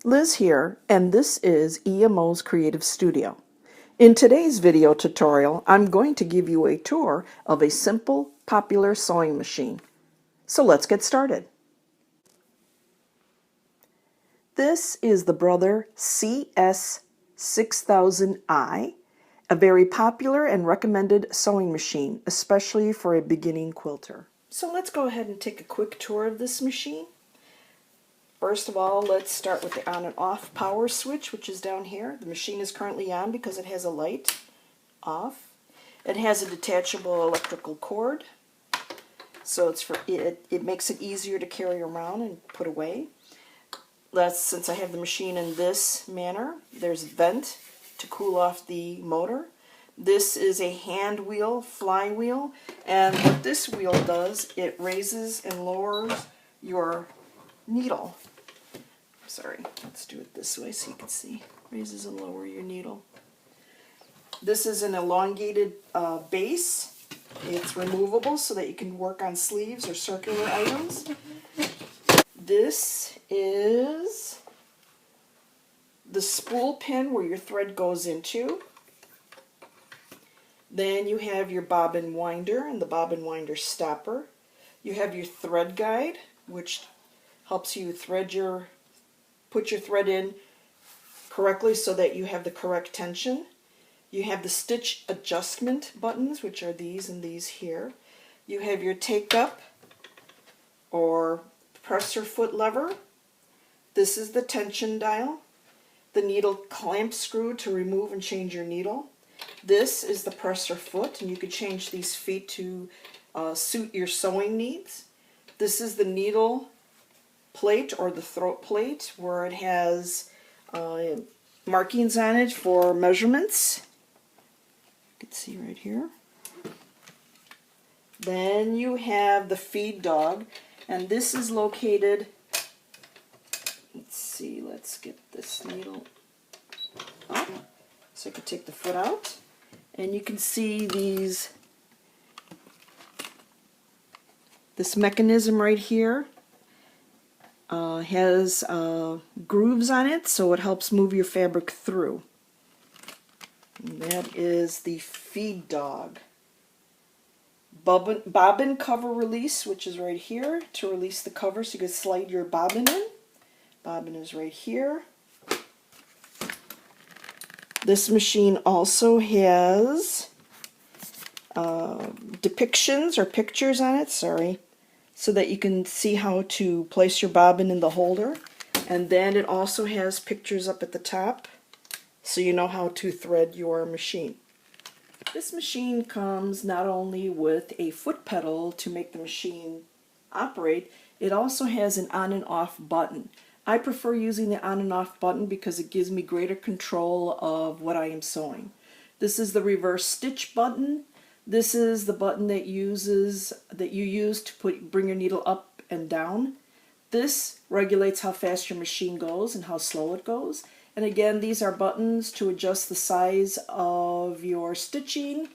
Liz here, and this is EMO's Creative Studio. In today's video tutorial, I'm going to give you a tour of a simple, popular sewing machine. So let's get started. This is the Brother CS6000i, a very popular and recommended sewing machine, especially for a beginning quilter. So let's go ahead and take a quick tour of this machine. First of all, let's start with the on and off power switch, which is down here. The machine is currently on because it has a light off. It has a detachable electrical cord, so it makes it easier to carry around and put away. Since I have the machine in this manner, there's a vent to cool off the motor. This is a hand wheel, flywheel, and what this wheel does, it raises and lowers your needle. Sorry, let's do it this way so you can see. Raises and lower your needle. This is an elongated base. It's removable so that you can work on sleeves or circular items. This is the spool pin where your thread goes into. Then you have your bobbin winder and the bobbin winder stopper. You have your thread guide, which helps you put your thread in correctly so that you have the correct tension. You have the stitch adjustment buttons, which are these and these here. You have your take up or presser foot lever. This is the tension dial. The needle clamp screw to remove and change your needle. This is the presser foot, and you can change these feet to suit your sewing needs. This is the needle plate or the throat plate, where it has markings on it for measurements. You can see right here. Then you have the feed dog, and this is located, let's get this needle up so I can take the foot out, and you can see this mechanism right here has grooves on it, so it helps move your fabric through. And that is the feed dog. Bobbin cover release, which is right here to release the cover so you can slide your bobbin in. Bobbin is right here. This machine also has depictions or pictures on it, so that you can see how to place your bobbin in the holder. And then it also has pictures up at the top so you know how to thread your machine. This machine comes not only with a foot pedal to make the machine operate, it also has an on and off button. I prefer using the on and off button because it gives me greater control of what I am sewing. This is the reverse stitch button. This is the button that you use to bring your needle up and down. This regulates how fast your machine goes and how slow it goes. And again, these are buttons to adjust the size of your stitching.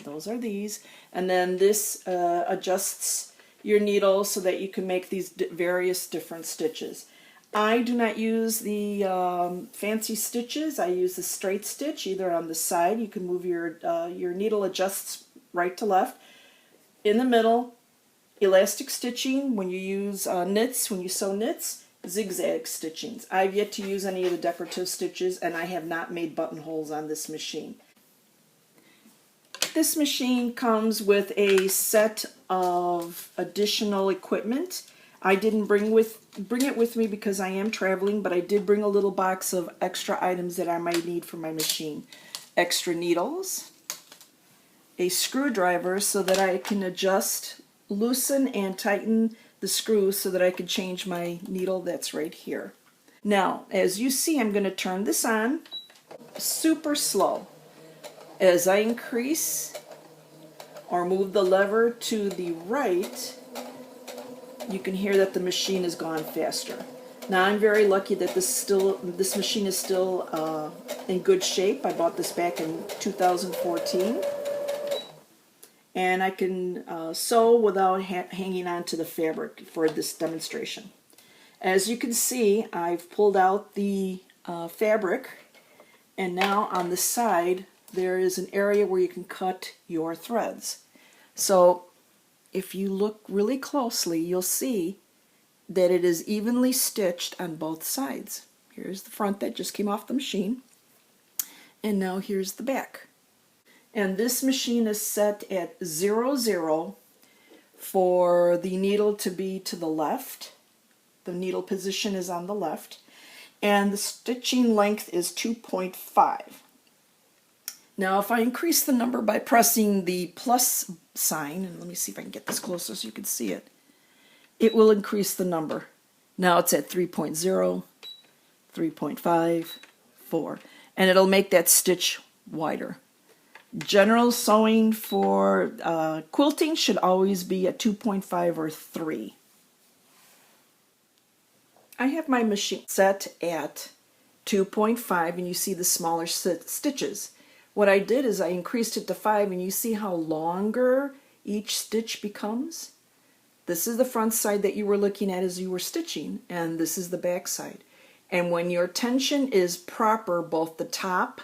Those are these. And then this adjusts your needle so that you can make these various different stitches. I do not use the fancy stitches. I use the straight stitch, either on the side. You can move your needle adjusts right to left. In the middle, elastic stitching when you use knits, when you sew knits, zigzag stitchings. I've yet to use any of the decorative stitches, and I have not made buttonholes on this machine. This machine comes with a set of additional equipment. I didn't bring it with me because I am traveling, but I did bring a little box of extra items that I might need for my machine. Extra needles, a screwdriver so that I can adjust, loosen, and tighten the screws so that I can change my needle that's right here. Now, as you see, I'm going to turn this on super slow. As I increase or move the lever to the right, you can hear that the machine has gone faster. Now I'm very lucky that this machine is still in good shape. I bought this back in 2014. And I can sew without hanging on to the fabric for this demonstration. As you can see, I've pulled out the fabric, and now on the side there is an area where you can cut your threads. So if you look really closely, you'll see that it is evenly stitched on both sides. Here's the front that just came off the machine, and now here's the back. And this machine is set at 0, 0 for the needle to be to the left. The needle position is on the left, and the stitching length is 2.5. Now if I increase the number by pressing the plus sign, and let me see if I can get this closer so you can see it, it will increase the number. Now it's at 3.0, 3.5, 4, and it'll make that stitch wider. General sewing for quilting should always be at 2.5 or 3. I have my machine set at 2.5, and you see the smaller stitches. What I did is I increased it to 5, and you see how longer each stitch becomes? This is the front side that you were looking at as you were stitching, and this is the back side. And when your tension is proper, both the top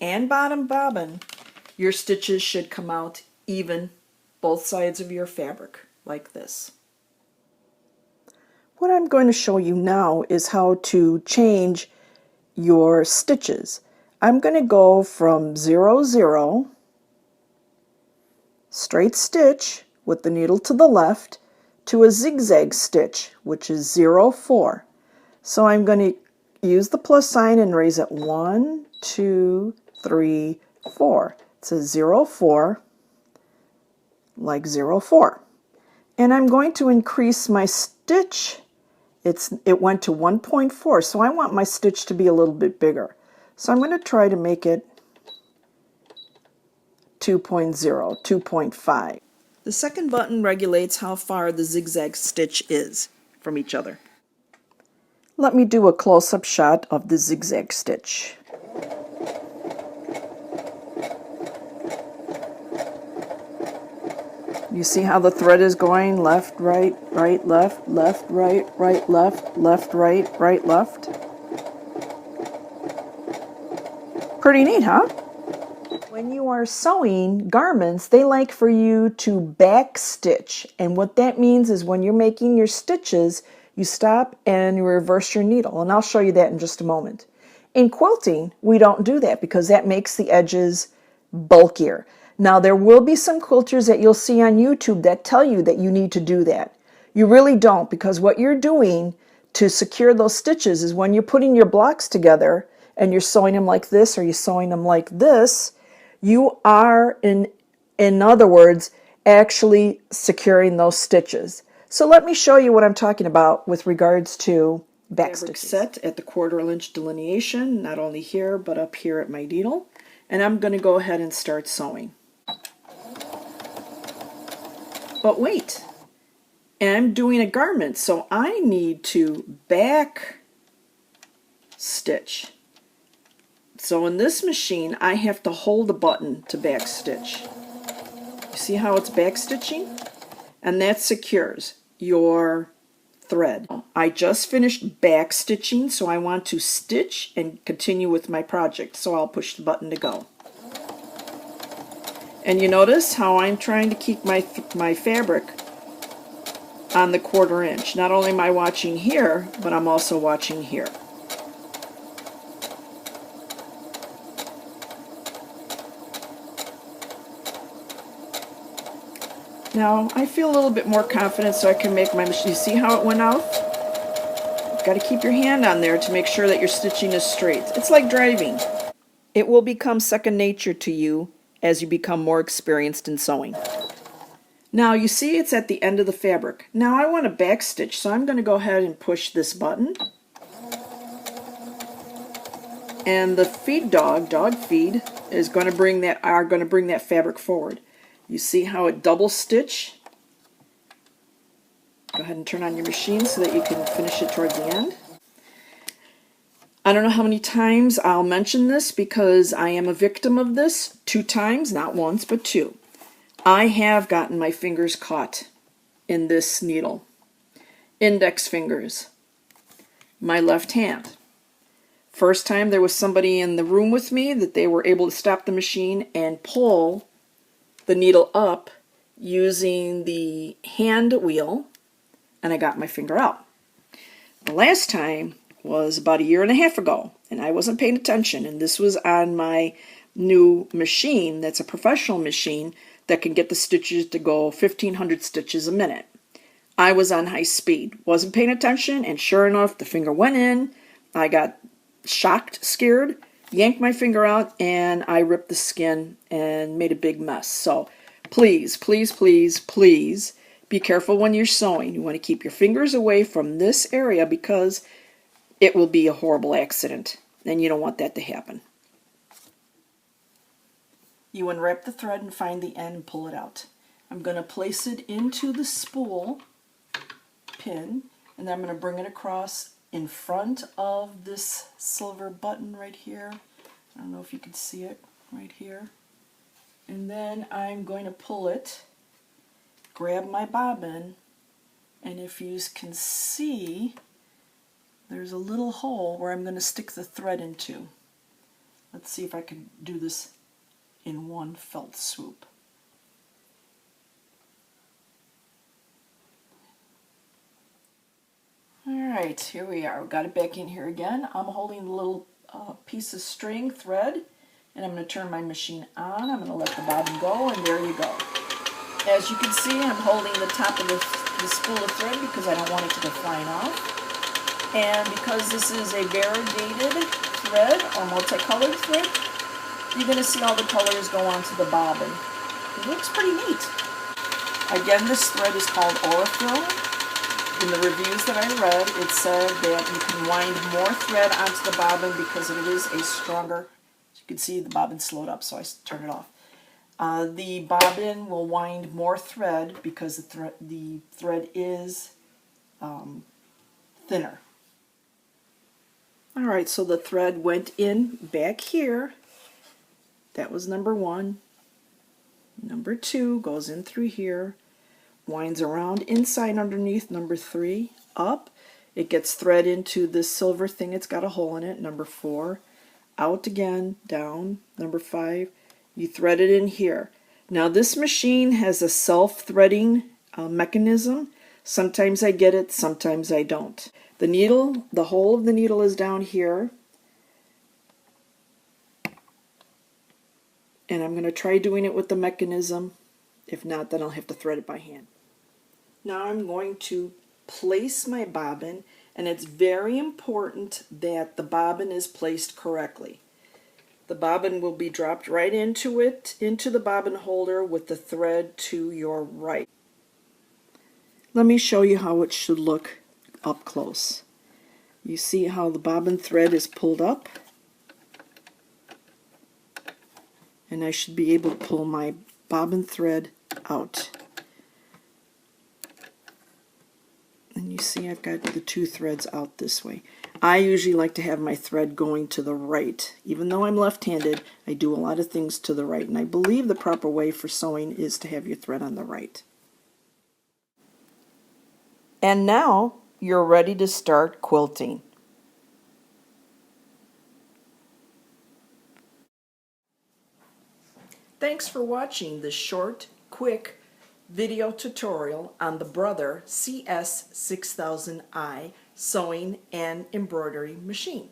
and bottom bobbin, your stitches should come out even both sides of your fabric, like this. What I'm going to show you now is how to change your stitches. I'm going to go from 0, 0, straight stitch with the needle to the left, to a zigzag stitch, which is 0, 4. So I'm going to use the plus sign and raise it 1, 2, 3, 4. It says 0, 4, like 0, 4. And I'm going to increase my stitch. It went to 1.4, so I want my stitch to be a little bit bigger. So I'm going to try to make it 2.0, 2.5. The second button regulates how far the zigzag stitch is from each other. Let me do a close-up shot of the zigzag stitch. You see how the thread is going left, right, right, left, left, right, right, left, left, right, right, left? Pretty neat, huh? When you are sewing garments, they like for you to back stitch. And what that means is when you're making your stitches, you stop and you reverse your needle. And I'll show you that in just a moment. In quilting, we don't do that because that makes the edges bulkier. Now, there will be some quilters that you'll see on YouTube that tell you that you need to do that. You really don't, because what you're doing to secure those stitches is when you're putting your blocks together and you're sewing them like this or you're sewing them like this, you are, in other words, actually securing those stitches. So let me show you what I'm talking about with regards to back stitches. Set at the 1/4 inch delineation, not only here but up here at my needle. And I'm going to go ahead and start sewing. But wait, I'm doing a garment, so I need to back stitch. So in this machine, I have to hold the button to back stitch. You see how it's back stitching? And that secures your thread. I just finished back stitching, so I want to stitch and continue with my project. So I'll push the button to go. And you notice how I'm trying to keep my fabric on the 1/4 inch. Not only am I watching here, but I'm also watching here. Now, I feel a little bit more confident so I can make my machine. You see how it went out? You've got to keep your hand on there to make sure that your stitching is straight. It's like driving. It will become second nature to you as you become more experienced in sewing. Now, you see it's at the end of the fabric. Now, I want to back stitch, so I'm going to go ahead and push this button. And the feed dog feed, is going to bring that fabric forward. You see how it double stitch? Go ahead and turn on your machine so that you can finish it towards the end. I don't know how many times I'll mention this because I am a victim of this. 2 times, not once, but 2. I have gotten my fingers caught in this needle. Index fingers. My left hand. First time there was somebody in the room with me that they were able to stop the machine and pull the needle up using the hand wheel, and I got my finger out. The last time was about 1.5 years ago, and I wasn't paying attention, and this was on my new machine that's a professional machine that can get the stitches to go 1,500 stitches a minute. I was on high speed, wasn't paying attention, and sure enough, the finger went in. I got shocked, scared, yanked my finger out, and I ripped the skin and made a big mess. So please, please, please, please be careful when you're sewing. You want to keep your fingers away from this area because it will be a horrible accident, and you don't want that to happen. You unwrap the thread and find the end and pull it out. I'm going to place it into the spool pin, and then I'm going to bring it across in front of this silver button right here. I don't know if you can see it right here. And then I'm going to pull it, grab my bobbin, and if you can see, there's a little hole where I'm going to stick the thread into. Let's see if I can do this in one felt swoop. Alright, here we are. We've got it back in here again. I'm holding the little piece of string thread, and I'm going to turn my machine on. I'm going to let the bobbin go, and there you go. As you can see, I'm holding the top of the spool of thread because I don't want it to go flying off. And because this is a variegated thread or multicolored thread, you're going to see all the colors go onto the bobbin. It looks pretty neat. Again, this thread is called Aurifil. In the reviews that I read, it said that you can wind more thread onto the bobbin because it is a stronger, as you can see the bobbin slowed up, so I turned it off. The bobbin will wind more thread because the thread is thinner. Alright, so the thread went in back here. That was number 1. Number 2 goes in through here. Winds around inside underneath number 3, up. It gets thread into this silver thing, it's got a hole in it, number 4. Out again, down, number 5. You thread it in here. Now this machine has a self-threading mechanism. Sometimes I get it, sometimes I don't. The needle, the hole of the needle is down here. And I'm going to try doing it with the mechanism. If not, then I'll have to thread it by hand. Now I'm going to place my bobbin, and it's very important that the bobbin is placed correctly. The bobbin will be dropped right into it, into the bobbin holder with the thread to your right. Let me show you how it should look up close. You see how the bobbin thread is pulled up? And I should be able to pull my bobbin thread out. And you see I've got the 2 threads out this way. I usually like to have my thread going to the right. Even though I'm left-handed, I do a lot of things to the right, and I believe the proper way for sewing is to have your thread on the right. And now you're ready to start quilting. Thanks for watching this short, quick video tutorial on the Brother CS6000i sewing and embroidery machine.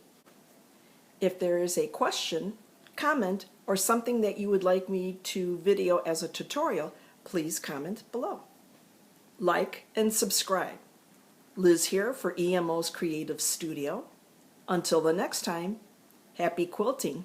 If there is a question, comment, or something that you would like me to video as a tutorial, please comment below. Like and subscribe. Liz here for EMO's Creative Studio. Until the next time, happy quilting!